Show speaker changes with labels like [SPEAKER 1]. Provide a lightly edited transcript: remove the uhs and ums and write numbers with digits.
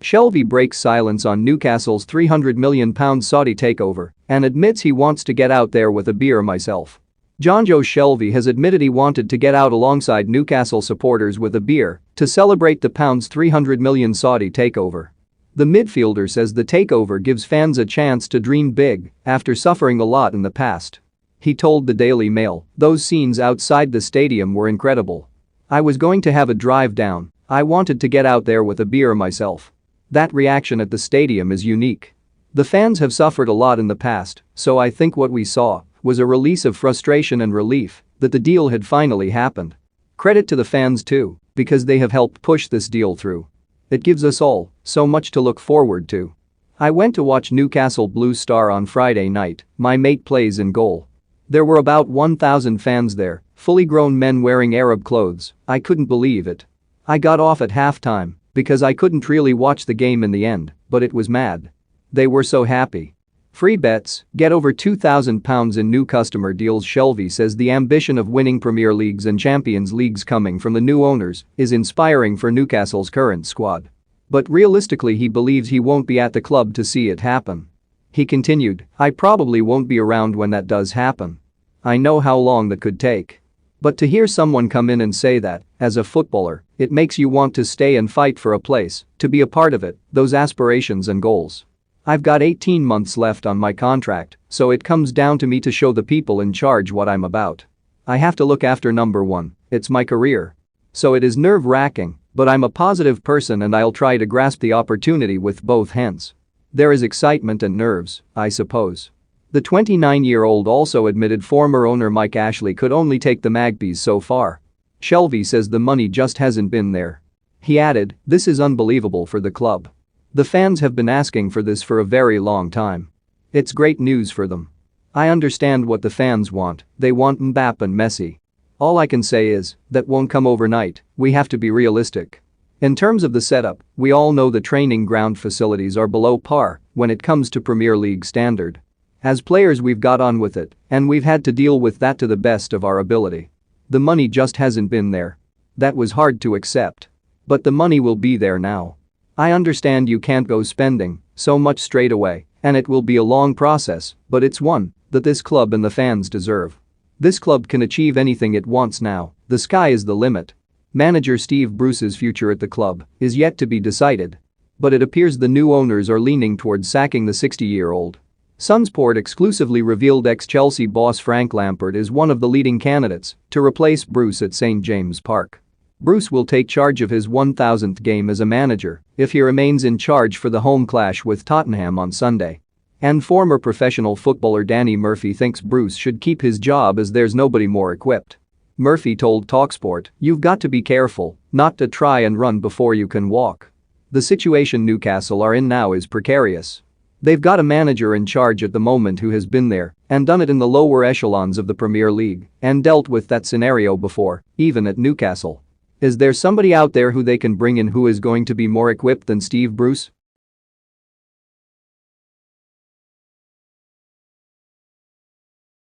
[SPEAKER 1] Shelvey breaks silence on Newcastle's £300 million Saudi takeover and admits he wants to get out there with a beer myself. Jonjo Shelvey has admitted he wanted to get out alongside Newcastle supporters with a beer to celebrate the £300 million Saudi takeover. The midfielder says the takeover gives fans a chance to dream big after suffering a lot in the past. He told the Daily Mail, "Those scenes outside the stadium were incredible. I was going to have a drive down. I wanted to get out there with a beer myself. That reaction at the stadium is unique. The fans have suffered a lot in the past, so I think what we saw was a release of frustration and relief that the deal had finally happened. Credit to the fans too, because they have helped push this deal through. It gives us all so much to look forward to. I went to watch Newcastle Blue Star on Friday night. My mate plays in goal. There were about 1,000 fans there, fully grown men wearing Arab clothes. I couldn't believe it. I got off at halftime because I couldn't really watch the game in the end, but it was mad. They were so happy. Free bets, get over £2,000 in new customer deals." Shelvey says the ambition of winning Premier Leagues and Champions Leagues coming from the new owners is inspiring for Newcastle's current squad. But realistically he believes he won't be at the club to see it happen. He continued, "I probably won't be around when that does happen. I know how long that could take. But to hear someone come in and say that, as a footballer, it makes you want to stay and fight for a place, to be a part of it, those aspirations and goals. I've got 18 months left on my contract, so it comes down to me to show the people in charge what I'm about. I have to look after number one, it's my career. So it is nerve-wracking, but I'm a positive person and I'll try to grasp the opportunity with both hands. There is excitement and nerves, I suppose." The 29-year-old also admitted former owner Mike Ashley could only take the Magpies so far. Shelvey says the money just hasn't been there. He added, "This is unbelievable for the club. The fans have been asking for this for a very long time. It's great news for them. I understand what the fans want, they want Mbappe and Messi. All I can say is, that won't come overnight, we have to be realistic. In terms of the setup, we all know the training ground facilities are below par when it comes to Premier League standard. As players we've got on with it, and we've had to deal with that to the best of our ability. The money just hasn't been there. That was hard to accept. But the money will be there now. I understand you can't go spending so much straight away, and it will be a long process, but it's one that this club and the fans deserve. This club can achieve anything it wants now, the sky is the limit. Manager Steve Bruce's future at the club is yet to be decided. But it appears the new owners are leaning towards sacking the 60-year-old. Sunsport exclusively revealed ex-Chelsea boss Frank Lampard is one of the leading candidates to replace Bruce at St James Park. Bruce will take charge of his 1,000th game as a manager if he remains in charge for the home clash with Tottenham on Sunday. And former professional footballer Danny Murphy thinks Bruce should keep his job as there's nobody more equipped. Murphy told TalkSport, "You've got to be careful not to try and run before you can walk. The situation Newcastle are in now is precarious. They've got a manager in charge at the moment who has been there and done it in the lower echelons of the Premier League and dealt with that scenario before, even at Newcastle. Is there somebody out there who they can bring in who is going to be more equipped than Steve Bruce?